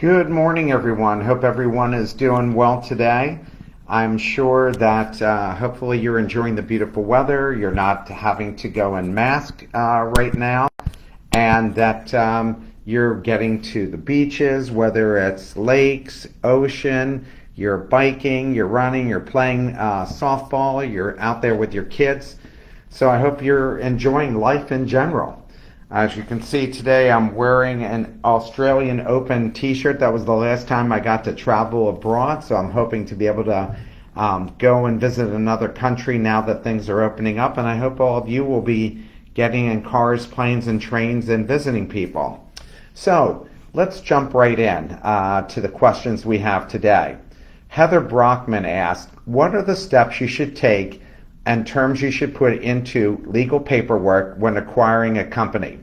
Good morning, everyone. Hope everyone is doing well today. I'm sure that hopefully you're enjoying the beautiful weather. You're not having to go in mask right now, and that you're getting to the beaches, whether it's lakes, ocean, you're biking, you're running, you're playing softball, you're out there with your kids. So I hope you're enjoying life in general. As you can see today, I'm wearing an Australian Open t-shirt. That was the last time I got to travel abroad, so I'm hoping to be able to go and visit another country now that things are opening up, and I hope all of you will be getting in cars, planes, and trains and visiting people. So let's jump right in to the questions we have today. Heather Brockman asked, what are the steps you should take and terms you should put into legal paperwork when acquiring a company?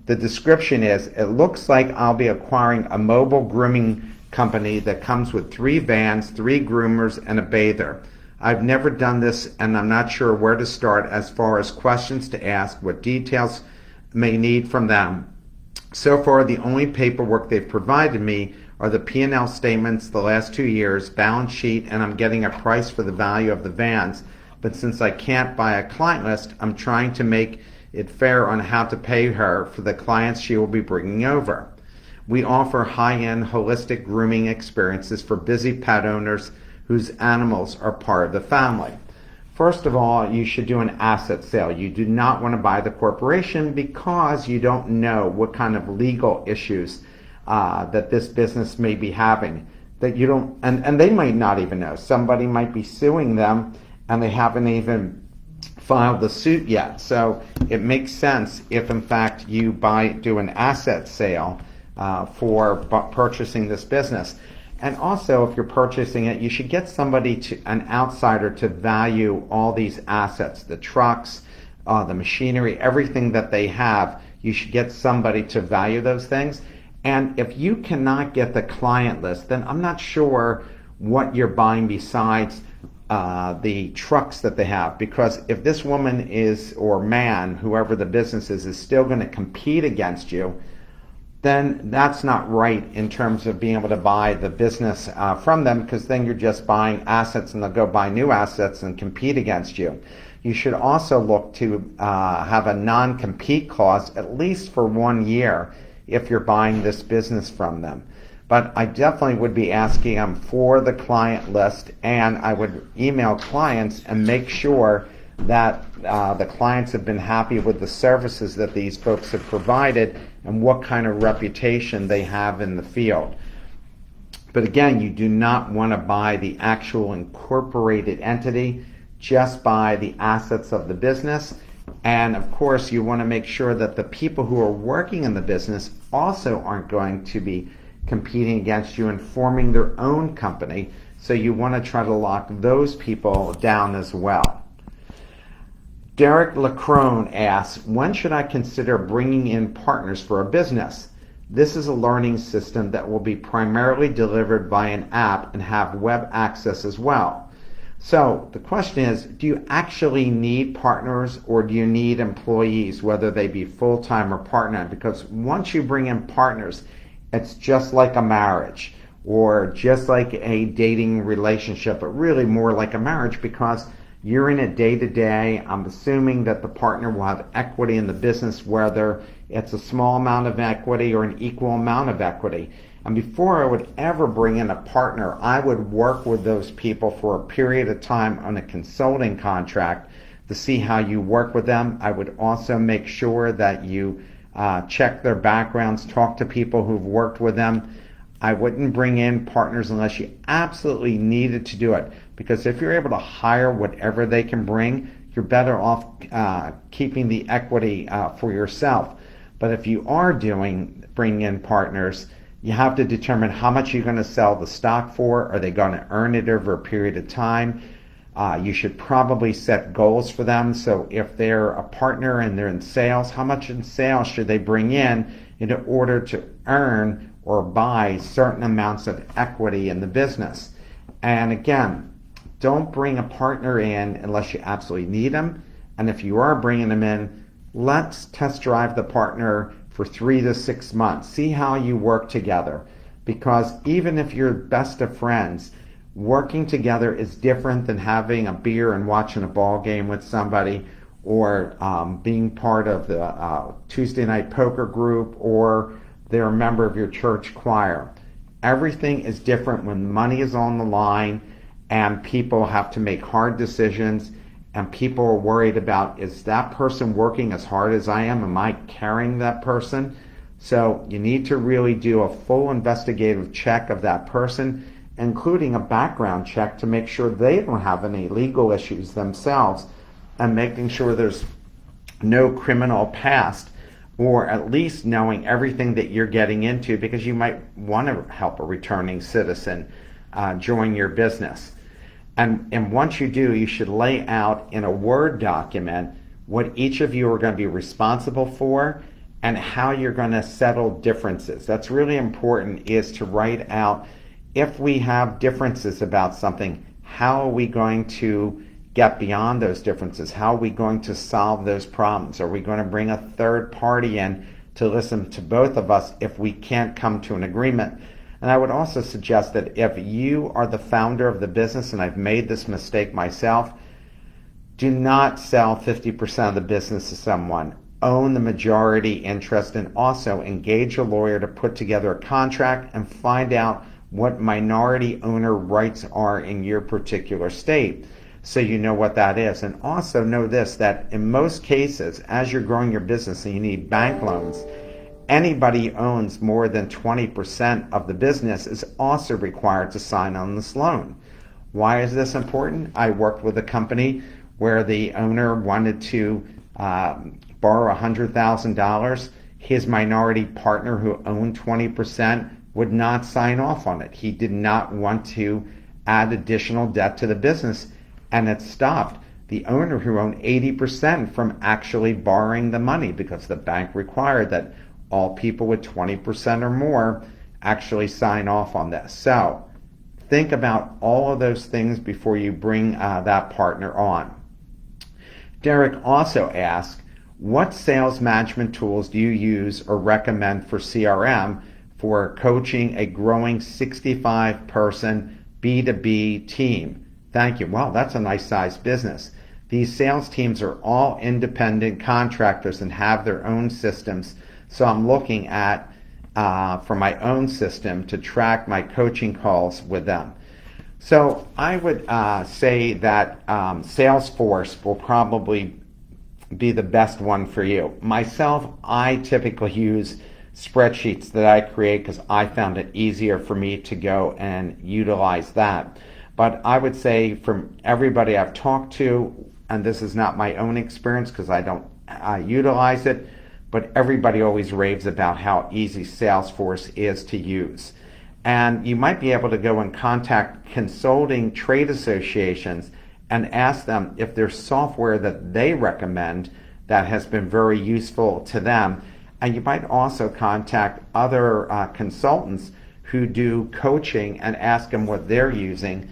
The description is, it looks like I'll be acquiring a mobile grooming company that comes with 3 vans, 3 groomers, and a bather. I've never done this and I'm not sure where to start as far as questions to ask, what details may need from them. So far, the only paperwork they've provided me are the P&L statements the last 2 years, balance sheet, and I'm getting a price for the value of the vans. But since I can't buy a client list, I'm trying to make it fair on how to pay her for the clients she will be bringing over. We offer high-end holistic grooming experiences for busy pet owners whose animals are part of the family. First of all, you should do an asset sale. You do not want to buy the corporation because you don't know what kind of legal issues that this business may be having. That you don't, and they might not even know. Somebody might be suing them and they haven't even filed the suit yet. So it makes sense if in fact you do an asset sale for purchasing this business. And also, if you're purchasing it, you should get an outsider to value all these assets, the trucks, the machinery, everything that they have. You should get somebody to value those things. And if you cannot get the client list, then I'm not sure what you're buying besides the trucks that they have, because if this woman or man, whoever the business is still going to compete against you, then that's not right in terms of being able to buy the business from them, because then you're just buying assets and they'll go buy new assets and compete against you. You should also look to have a non-compete clause at least for 1 year if you're buying this business from them. But I definitely would be asking them for the client list, and I would email clients and make sure that the clients have been happy with the services that these folks have provided and what kind of reputation they have in the field. But again, you do not want to buy the actual incorporated entity, just buy the assets of the business. And of course, you want to make sure that the people who are working in the business also aren't going to be competing against you and forming their own company. So you want to try to lock those people down as well. Derek Lacrone asks, when should I consider bringing in partners for a business? This is a learning system that will be primarily delivered by an app and have web access as well. So the question is, do you actually need partners or do you need employees, whether they be full-time or part-time? Because once you bring in partners, it's just like a marriage or just like a dating relationship, but really more like a marriage because you're in it day to day. I'm assuming that the partner will have equity in the business, whether it's a small amount of equity or an equal amount of equity. And before I would ever bring in a partner, I would work with those people for a period of time on a consulting contract to see how you work with them. I would also make sure that you check their backgrounds, talk to people who've worked with them. I wouldn't bring in partners unless you absolutely needed to do it, because if you're able to hire whatever they can bring, you're better off keeping the equity for yourself. But if you are bringing in partners, you have to determine how much you're going to sell the stock for. Are they going to earn it over a period of time? You should probably set goals for them. So if they're a partner and they're in sales, how much in sales should they bring in order to earn or buy certain amounts of equity in the business? And again, don't bring a partner in unless you absolutely need them. And if you are bringing them in, let's test drive the partner for 3 to 6 months. See how you work together. because even if you're best of friends, working together is different than having a beer and watching a ball game with somebody, or being part of the Tuesday night poker group, or they're a member of your church choir. Everything is different when money is on the line and people have to make hard decisions, and people are worried about, is that person working as hard as I am? Am I carrying that person? So you need to really do a full investigative check of that person, including a background check to make sure they don't have any legal issues themselves, and making sure there's no criminal past, or at least knowing everything that you're getting into, because you might want to help a returning citizen join your business. And once you do, you should lay out in a Word document what each of you are going to be responsible for and how you're going to settle differences. That's really important, is to write out, if we have differences about something, how are we going to get beyond those differences? How are we going to solve those problems? Are we going to bring a third party in to listen to both of us if we can't come to an agreement? And I would also suggest that if you are the founder of the business, and I've made this mistake myself, do not sell 50% of the business to someone. Own the majority interest, and also engage a lawyer to put together a contract and find out what minority owner rights are in your particular state, so you know what that is. And also know this, that in most cases, as you're growing your business and you need bank loans, anybody who owns more than 20% of the business is also required to sign on this loan. Why is this important? I worked with a company where the owner wanted to borrow $100,000. His minority partner, who owned 20%, would not sign off on it. He did not want to add additional debt to the business, and it stopped the owner, who owned 80%, from actually borrowing the money, because the bank required that all people with 20% or more actually sign off on this. So think about all of those things before you bring that partner on. Derek also asked, what sales management tools do you use or recommend for CRM for coaching a growing 65-person B2B team? Thank you. Well, that's a nice sized business. These sales teams are all independent contractors and have their own systems. So I'm looking at, for my own system, to track my coaching calls with them. So I would say that Salesforce will probably be the best one for you. Myself, I typically use spreadsheets that I create because I found it easier for me to go and utilize that. But I would say, from everybody I've talked to, and this is not my own experience because I don't utilize it, but everybody always raves about how easy Salesforce is to use. And you might be able to go and contact consulting trade associations and ask them if there's software that they recommend that has been very useful to them. And you might also contact other consultants who do coaching and ask them what they're using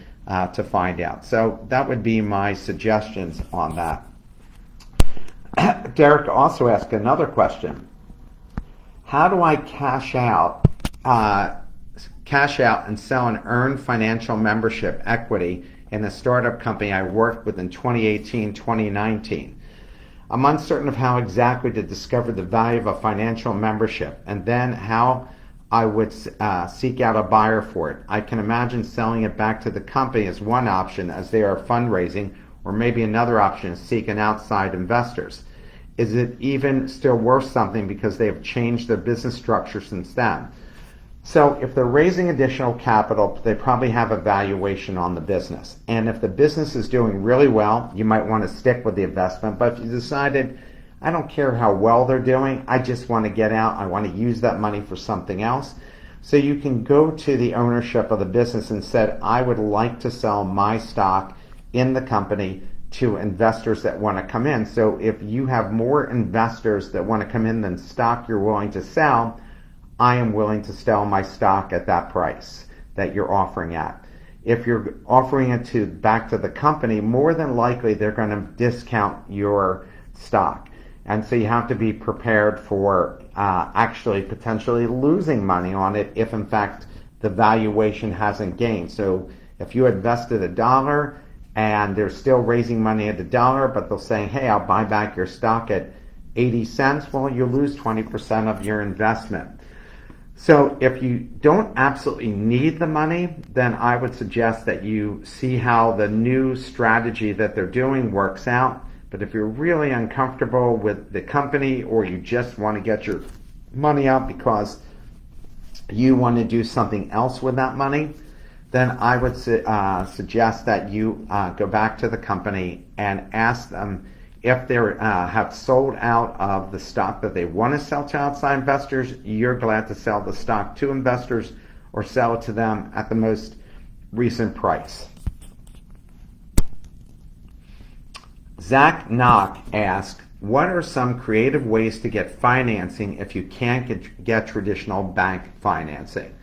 to find out. So that would be my suggestions on that. Derek also asked another question. How do I cash out and sell an earned financial membership equity in a startup company I worked with in 2018-2019? I'm uncertain of how exactly to discover the value of a financial membership, and then how I would seek out a buyer for it. I can imagine selling it back to the company as one option, as they are fundraising, or maybe another option is seeking outside investors. Is it even still worth something because they have changed their business structure since then? So if they're raising additional capital, they probably have a valuation on the business. And if the business is doing really well, you might want to stick with the investment. But if you decided, I don't care how well they're doing, I just want to get out, I want to use that money for something else. So you can go to the ownership of the business and said, I would like to sell my stock in the company to investors that want to come in. So if you have more investors that want to come in than stock you're willing to sell, I am willing to sell my stock at that price that you're offering at. If you're offering it back to the company, more than likely they're going to discount your stock. And so you have to be prepared for actually potentially losing money on it if in fact the valuation hasn't gained. So if you invested $1 and they're still raising money at $1, but they'll say, hey, I'll buy back your stock at 80 cents, well, you lose 20% of your investment. So if you don't absolutely need the money, then I would suggest that you see how the new strategy that they're doing works out. But if you're really uncomfortable with the company, or you just want to get your money out because you want to do something else with that money, then I would suggest that you go back to the company and ask them if they have sold out of the stock that they want to sell to outside investors. You're glad to sell the stock to investors or sell it to them at the most recent price. Zach Knock asked, what are some creative ways to get financing if you can't get traditional bank financing?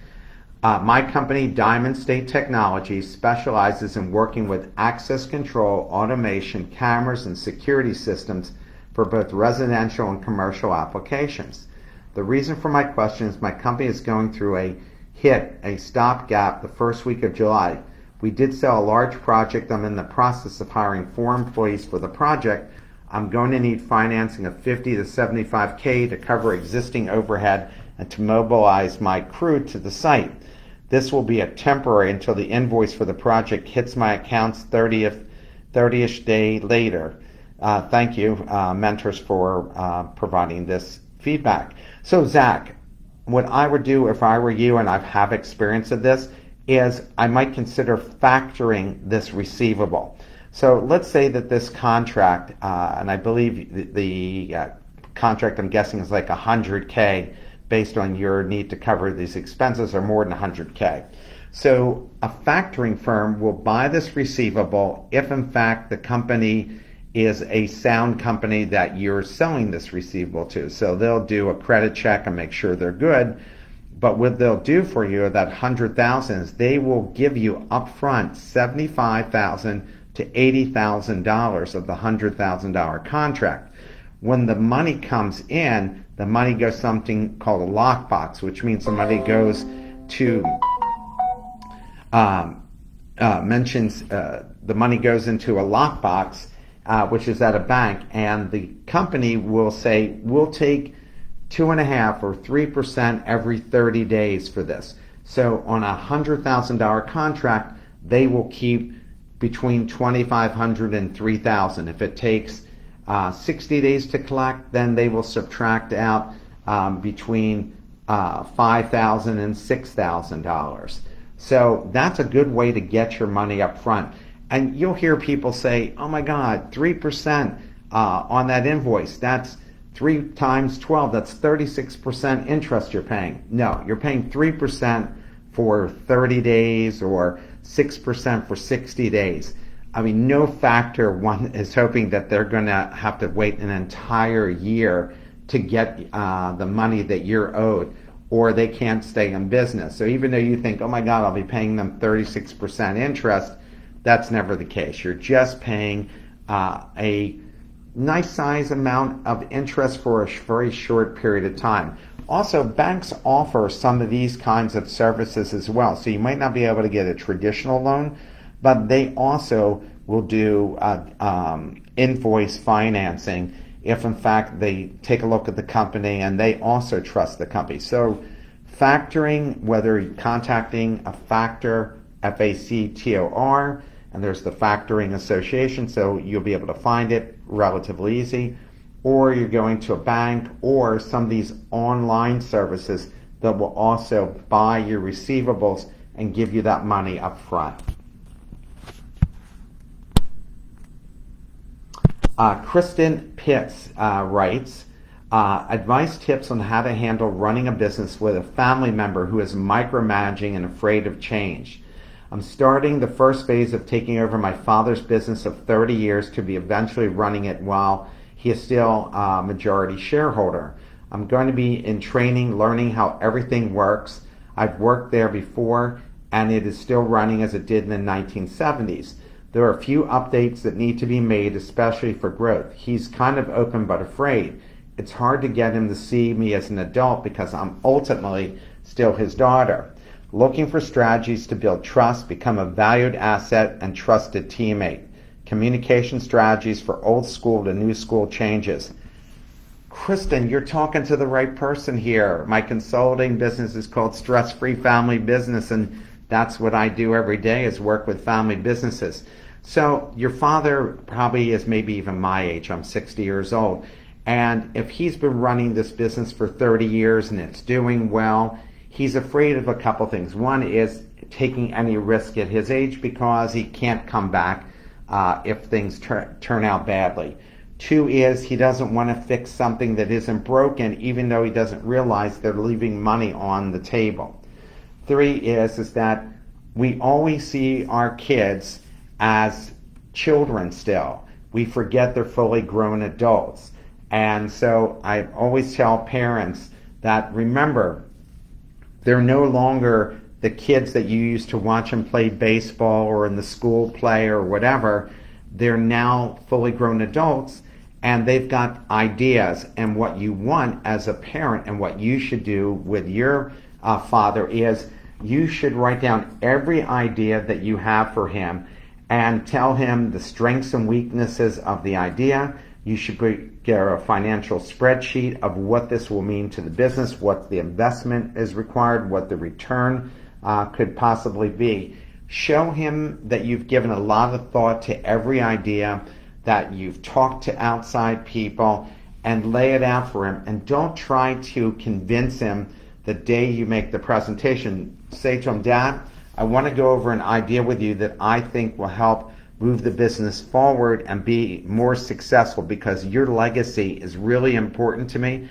My company, Diamond State Technologies, specializes in working with access control, automation, cameras, and security systems for both residential and commercial applications. The reason for my question is my company is going through a stopgap the first week of July. We did sell a large project. I'm in the process of hiring 4 employees for the project. I'm going to need financing of $50 to $75K to cover existing overhead and to mobilize my crew to the site. This will be a temporary until the invoice for the project hits my accounts 30-ish day later. Thank you, mentors, for providing this feedback. So Zach, what I would do if I were you, and I have experience of this, is I might consider factoring this receivable. So let's say that this contract, and I believe the contract, I'm guessing, is like $100K, based on your need to cover these expenses, or more than $100K. So a factoring firm will buy this receivable if in fact the company is a sound company that you're selling this receivable to. So they'll do a credit check and make sure they're good. But what they'll do for you, that $100,000, is they will give you upfront $75,000 to $80,000 of the $100,000 contract. When the money comes in, the money goes something called a lockbox, which means the money goes to the money goes into a lockbox, which is at a bank, and the company will say, we'll take 2.5% or 3% every 30 days for this. So on a $100,000 contract, they will keep between $2,500 and $3,000. If it takes 60 days to collect, then they will subtract out between $5,000 and $6,000. So that's a good way to get your money up front. And you'll hear people say, oh my God, 3% on that invoice, that's 3 times 12, that's 36% interest you're paying. No, you're paying 3% for 30 days or 6% for 60 days. I mean, no factor one is hoping that they're going to have to wait an entire year to get the money that you're owed, or they can't stay in business. So even though you think, oh my God, I'll be paying them 36% interest, that's never the case. You're just paying a nice size amount of interest for a very short period of time. Also, banks offer some of these kinds of services as well. So you might not be able to get a traditional loan, but they also will do invoice financing if in fact they take a look at the company and they also trust the company. So factoring, whether you're contacting a factor, FACTOR, and there's the Factoring Association, so you'll be able to find it relatively easy, or you're going to a bank or some of these online services that will also buy your receivables and give you that money up front. Kristen Pitts writes, advice tips on how to handle running a business with a family member who is micromanaging and afraid of change. I'm starting the first phase of taking over my father's business of 30 years to be eventually running it while he is still a majority shareholder. I'm going to be in training, learning how everything works. I've worked there before, and it is still running as it did in the 1970s. There are a few updates that need to be made, especially for growth. He's kind of open but afraid. It's hard to get him to see me as an adult because I'm ultimately still his daughter. looking for strategies to build trust, become a valued asset, and trusted teammate. Communication strategies for old school to new school changes. Kristen, you're talking to the right person here. My consulting business is called Stress Free Family Business, and that's what I do every day is work with family businesses. So your father probably is maybe even my age. I'm 60 years old. And if he's been running this business for 30 years and it's doing well, he's afraid of a couple things. One is taking any risk at his age because he can't come back if things turn out badly. Two is he doesn't want to fix something that isn't broken, even though he doesn't realize they're leaving money on the table. Three is that we always see our kids as children still. We forget they're fully grown adults. And so I always tell parents that, remember, they're no longer the kids that you used to watch them play baseball or in the school play or whatever. They're now fully grown adults, and they've got ideas. And what you want as a parent and what you should do with your father is you should write down every idea that you have for him and tell him the strengths and weaknesses of the idea. You should get a financial spreadsheet of what this will mean to the business, what the investment is required, what the return could possibly be. Show him that you've given a lot of thought to every idea, that you've talked to outside people, and lay it out for him. And don't try to convince him the day you make the presentation. Say to him, Dad, I want to go over an idea with you that I think will help move the business forward and be more successful because your legacy is really important to me.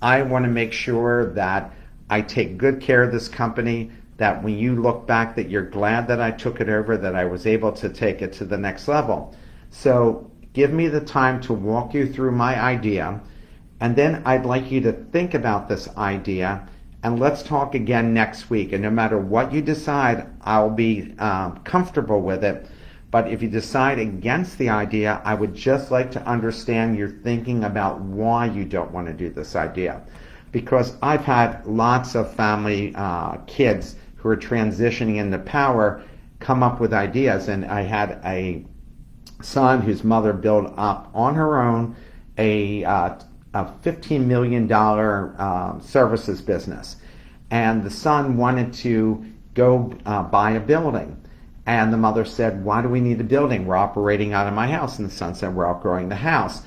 I want to make sure that I take good care of this company, that when you look back that you're glad that I took it over, that I was able to take it to the next level. So give me the time to walk you through my idea, and then I'd like you to think about this idea, and let's talk again next week. And no matter what you decide, I'll be comfortable with it. But if you decide against the idea, I would just like to understand your thinking about why you don't want to do this idea. Because I've had lots of family kids who are transitioning into power come up with ideas. And I had a son whose mother built up on her own a $15 million services business. And the son wanted to go buy a building. And the mother said, why do we need a building? We're operating out of my house. And the son said, we're outgrowing the house.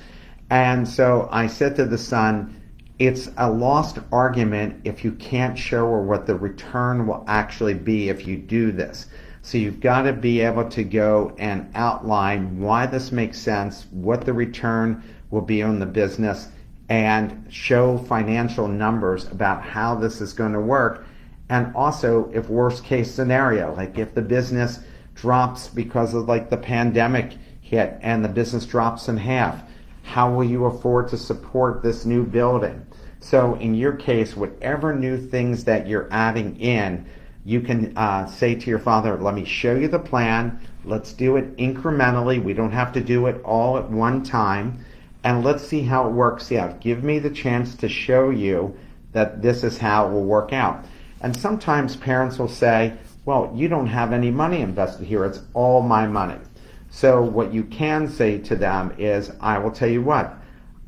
And so I said to the son, it's a lost argument if you can't show her what the return will actually be if you do this. So you've got to be able to go and outline why this makes sense, what the return will be on the business, and show financial numbers about how this is going to work. And also, if worst case scenario, like if the business drops because of like the pandemic hit and the business drops in half, how will you afford to support this new building? So in your case, whatever new things that you're adding in, you can say to your father, let me show you the plan. Let's do it incrementally. We don't have to do it all at one time. And let's see how it works out. Give me the chance to show you that this is how it will work out. And sometimes parents will say, well, you don't have any money invested here. It's all my money. So what you can say to them is, I will tell you what,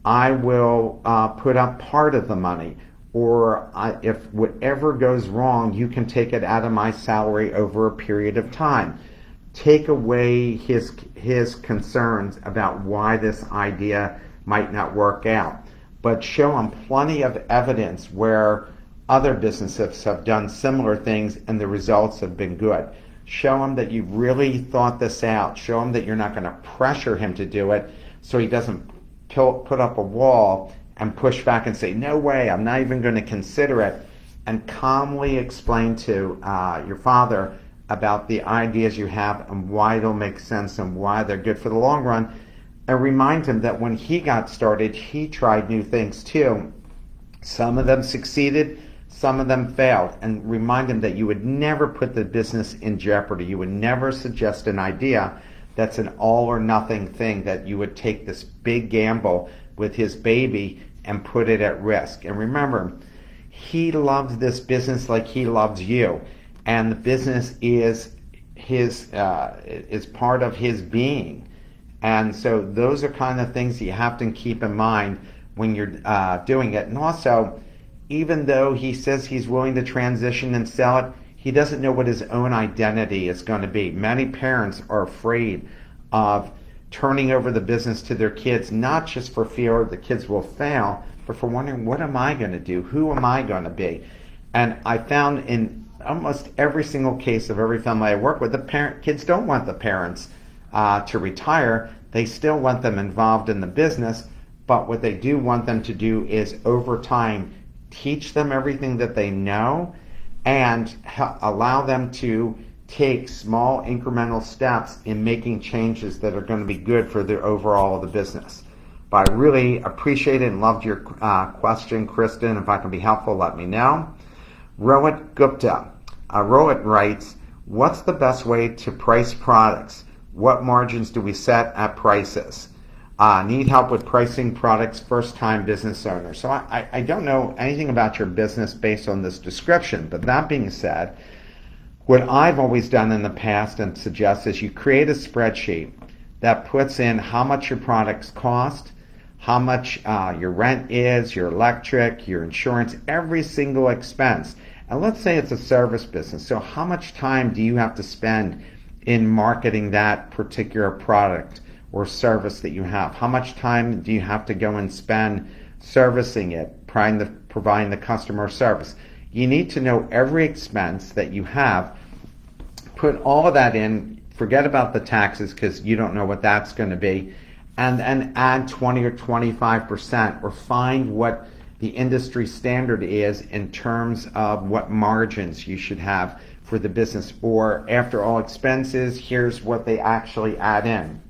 I will put up part of the money. Or if whatever goes wrong, you can take it out of my salary over a period of time. Take away his concerns about why this idea might not work out. But show him plenty of evidence where other businesses have done similar things and the results have been good. Show him that you've really thought this out. Show him that you're not going to pressure him to do it so he doesn't put up a wall and push back and say, no way, I'm not even going to consider it. And calmly explain to your father about the ideas you have and why they'll make sense and why they're good for the long run. And remind him that when he got started, he tried new things too. Some of them succeeded, some of them failed. And remind him that you would never put the business in jeopardy. You would never suggest an idea that's an all or nothing thing, that you would take this big gamble with his baby and put it at risk. And remember, he loves this business like he loves you. and the business is is part of his being. And so those are kind of things that you have to keep in mind when you're doing it. And also, even though he says he's willing to transition and sell it, he doesn't know what his own identity is going to be. Many parents are afraid of turning over the business to their kids, not just for fear the kids will fail, but for wondering, what am I going to do? Who am I going to be? And I found in almost every single case of every family I work with, kids don't want the parents to retire. They still want them involved in the business, but what they do want them to do is, over time, teach them everything that they know and allow them to take small incremental steps in making changes that are going to be good for the overall of the business. But I really appreciate it and loved your question, Kristen. If I can be helpful, let me know. Rohit Gupta. Rohit writes, what's the best way to price products? What margins do we set at prices? Need help with pricing products, first-time business owner. So I don't know anything about your business based on this description, but that being said, what I've always done in the past and suggest is you create a spreadsheet that puts in how much your products cost, how much your rent is, your electric, your insurance, every single expense. And let's say it's a service business. So how much time do you have to spend in marketing that particular product or service that you have? How much time do you have to go and spend servicing it, providing the customer service? You need to know every expense that you have, put all of that in, forget about the taxes because you don't know what that's going to be, and then add 20 or 25% or find what the industry standard is in terms of what margins you should have for the business, or after all expenses, here's what they actually add in.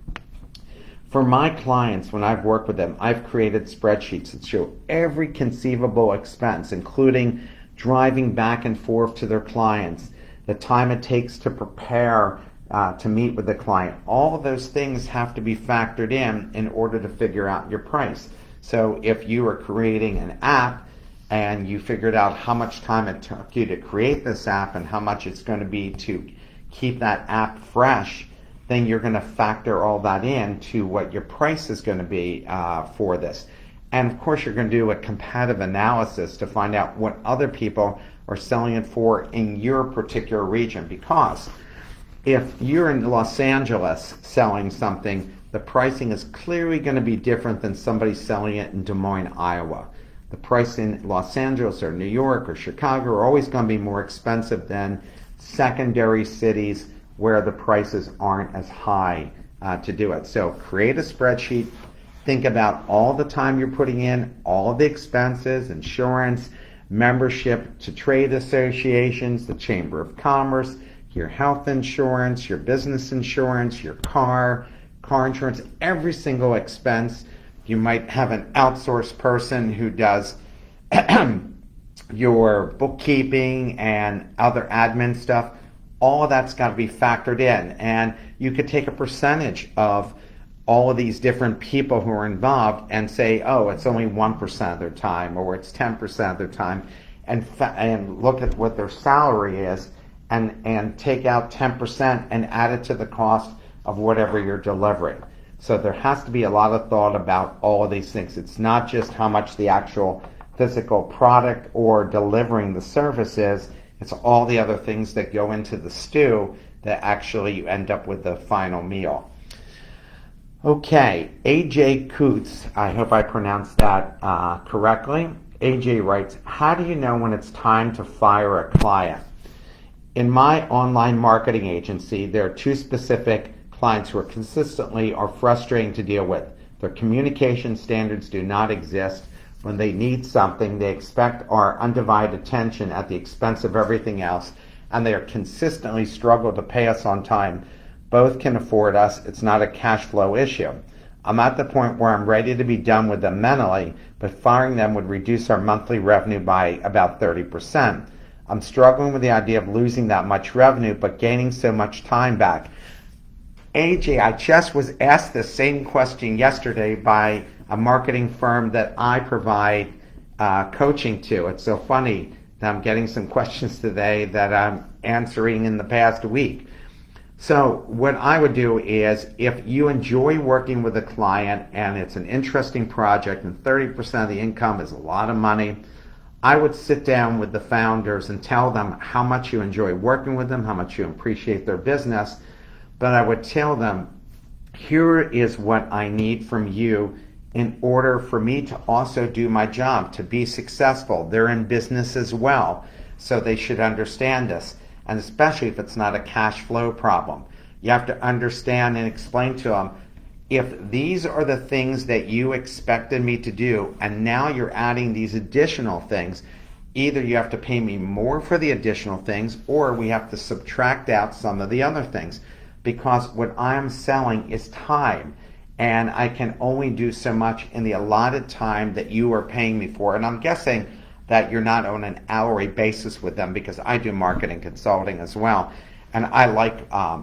For my clients, when I've worked with them, I've created spreadsheets that show every conceivable expense, including driving back and forth to their clients, the time it takes to prepare to meet with the client. All of those things have to be factored in order to figure out your price. So if you are creating an app and you figured out how much time it took you to create this app and how much it's going to be to keep that app fresh, then you're going to factor all that in to what your price is going to be for this. And of course, you're going to do a competitive analysis to find out what other people are selling it for in your particular region. Because if you're in Los Angeles selling something, the pricing is clearly going to be different than somebody selling it in Des Moines, Iowa. The price in Los Angeles or New York or Chicago are always going to be more expensive than secondary cities where the prices aren't as high to do it. So create a spreadsheet. Think about all the time you're putting in, all the expenses, insurance, membership to trade associations, the Chamber of Commerce, your health insurance, your business insurance, your car insurance, every single expense. You might have an outsourced person who does your bookkeeping and other admin stuff. All of that's got to be factored in. And you could take a percentage of all of these different people who are involved and say, oh, it's only 1% of their time, or it's 10% of their time, and look at what their salary is and take out 10% and add it to the cost of whatever you're delivering. So there has to be a lot of thought about all of these things. It's not just how much the actual physical product or delivering the service is, it's all the other things that go into the stew that actually you end up with the final meal. Okay, AJ Coots, I hope I pronounced that correctly. AJ writes, how do you know when it's time to fire a client? In my online marketing agency, there are two specific clients who are consistently are frustrating to deal with. Their communication standards do not exist. When they need something, they expect our undivided attention at the expense of everything else, and they are consistently struggle to pay us on time. Both can afford us. It's not a cash flow issue. I'm at the point where I'm ready to be done with them mentally, but firing them would reduce our monthly revenue by about 30%. I'm struggling with the idea of losing that much revenue, but gaining so much time back. AJ, I just was asked the same question yesterday by a marketing firm that I provide coaching to. It's so funny I'm getting some questions today that I'm answering in the past week. So what I would do is, if you enjoy working with a client and it's an interesting project and 30% of the income is a lot of money, I would sit down with the founders and tell them how much you enjoy working with them, how much you appreciate their business. But I would tell them, here is what I need from you in order for me to also do my job, to be successful. They're in business as well, so they should understand this. And especially if it's not a cash flow problem. You have to understand and explain to them, if these are the things that you expected me to do, and now you're adding these additional things, either you have to pay me more for the additional things, or we have to subtract out some of the other things. Because what I'm selling is time, and I can only do so much in the allotted time that you are paying me for. And I'm guessing that you're not on an hourly basis with them, because I do marketing consulting as well. And I like a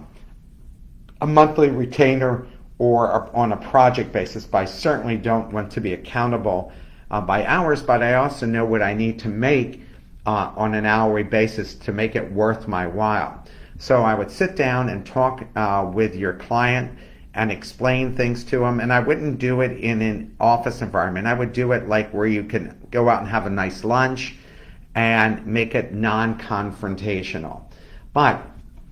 monthly retainer or on a project basis, but I certainly don't want to be accountable by hours, but I also know what I need to make on an hourly basis to make it worth my while. So I would sit down and talk with your client and explain things to them. And I wouldn't do it in an office environment. I would do it like where you can go out and have a nice lunch and make it non-confrontational. But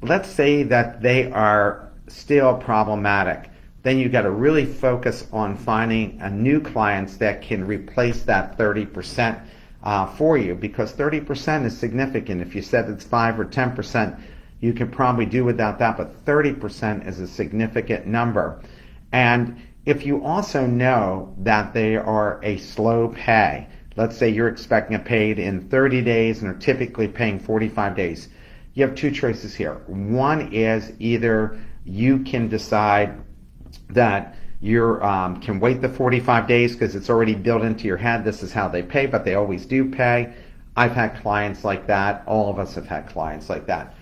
let's say that they are still problematic. Then you got to really focus on finding a new clients that can replace that 30% for you, because 30% is significant. If you said it's 5 or 10%, you can probably do without that, but 30% is a significant number. And if you also know that they are a slow pay, let's say you're expecting it paid in 30 days and are typically paying 45 days, you have two choices here. One is either you can decide that you can wait the 45 days because it's already built into your head, this is how they pay, but they always do pay. I've had clients like that. All of us have had clients like that.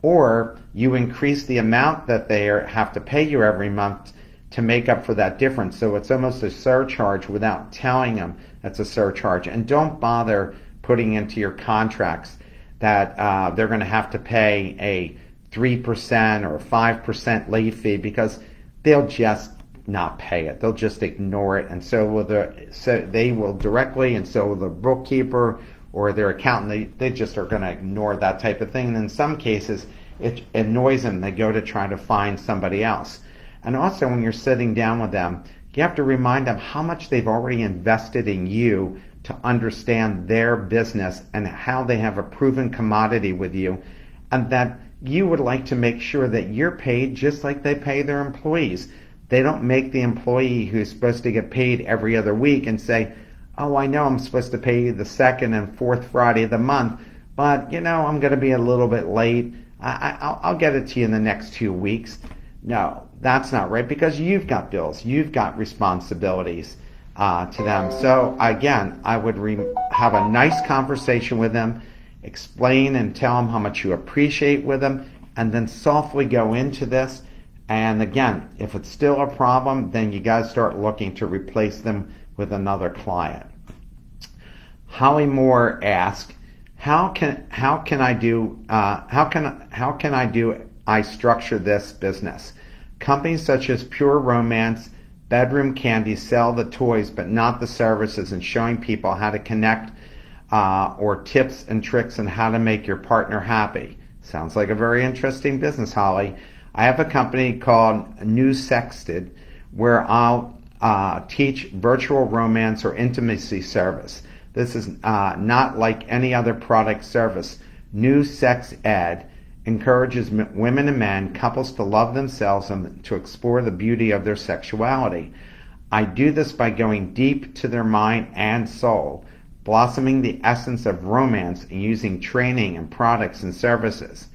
Or you increase the amount that they have to pay you every month to make up for that difference. So it's almost a surcharge without telling them it's a surcharge. And don't bother putting into your contracts that they're going to have to pay a 3% or 5% late fee, because they'll just not pay it. They'll just ignore it. And so they will directly, and so will the bookkeeper or their accountant, they just are going to ignore that type of thing. And in some cases, it annoys them. They go to try to find somebody else. And also, when you're sitting down with them, you have to remind them how much they've already invested in you to understand their business and how they have a proven commodity with you, and that you would like to make sure that you're paid just like they pay their employees. They don't make the employee who's supposed to get paid every other week and say, oh, I know I'm supposed to pay you the second and fourth Friday of the month, but I'm going to be a little bit late. I'll get it to you in the next 2 weeks. No, that's not right, because you've got bills. You've got responsibilities to them. So again, I would have a nice conversation with them, explain and tell them how much you appreciate with them, and then softly go into this. And again, if it's still a problem, then you guys start looking to replace them with another client. Holly Moore asks, how can I structure this business? Companies such as Pure Romance, Bedroom Candy sell the toys but not the services, and showing people how to connect or tips and tricks on how to make your partner happy. Sounds like a very interesting business, Holly. I have a company called New Sexted where I'll teach virtual romance or intimacy service. This is not like any other product service. New Sex Ed encourages women and men, couples, to love themselves and to explore the beauty of their sexuality. I do this by going deep to their mind and soul, blossoming the essence of romance and using training and products and services.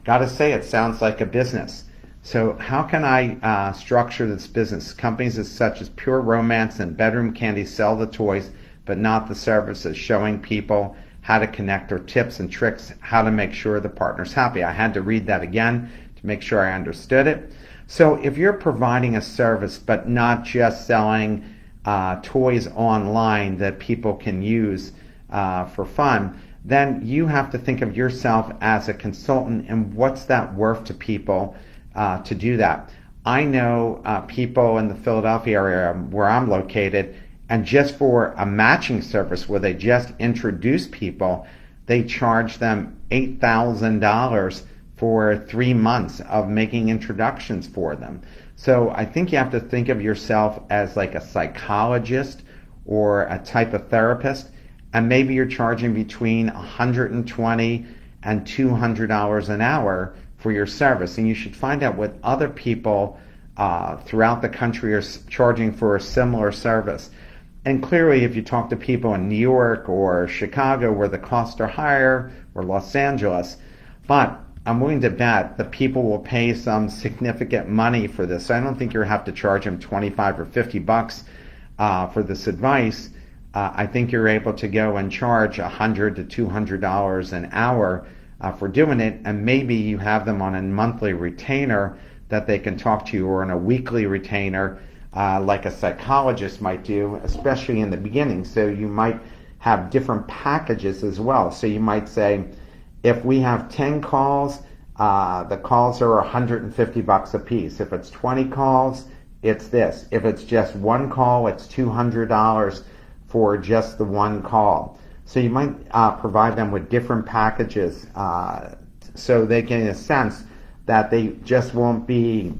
Gotta say, it sounds like a business. So how can I structure this business? Companies such as Pure Romance and Bedroom Candy sell the toys but not the services, showing people how to connect, or tips and tricks how to make sure the partner's happy. I had to read that again to make sure I understood it. So if you're providing a service but not just selling toys online that people can use for fun, then you have to think of yourself as a consultant and what's that worth to people to do that. I know people in the Philadelphia area where I'm located, and just for a matching service where they just introduce people, they charge them $8,000 for 3 months of making introductions for them. So I think you have to think of yourself as like a psychologist or a type of therapist, and maybe you're charging between $120 and $200 an hour for your service. And you should find out what other people throughout the country are charging for a similar service. And clearly, if you talk to people in New York or Chicago where the costs are higher, or Los Angeles, but I'm willing to bet that people will pay some significant money for this. So I don't think you have to charge them 25 or 50 bucks for this advice. I think you're able to go and charge $100 to $200 an hour for doing it, and maybe you have them on a monthly retainer that they can talk to you, or on a weekly retainer like a psychologist might do, especially in the beginning. So you might have different packages as well. So you might say, if we have 10 calls, the calls are 150 bucks a piece. If it's 20 calls, it's this. If it's just one call, it's $200 for just the one call. So you might provide them with different packages so they get a sense that they just won't be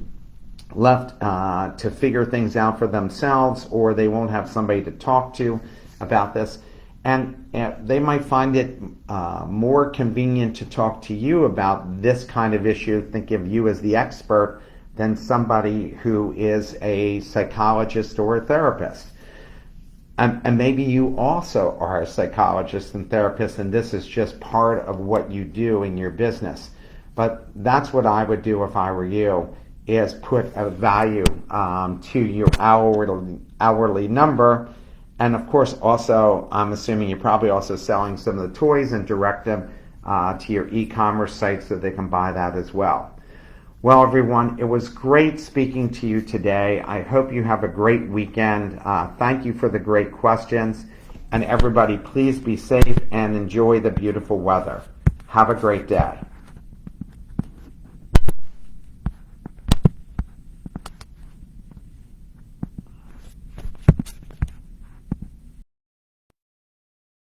left to figure things out for themselves, or they won't have somebody to talk to about this. And they might find it more convenient to talk to you about this kind of issue, think of you as the expert, than somebody who is a psychologist or a therapist. And maybe you also are a psychologist and therapist, and this is just part of what you do in your business. But that's what I would do if I were you, is put a value to your hourly number. And of course, also, I'm assuming you're probably also selling some of the toys, and direct them to your e-commerce site so they can buy that as well. Well, everyone, it was great speaking to you today. I hope you have a great weekend. Thank you for the great questions. And everybody, please be safe and enjoy the beautiful weather. Have a great day.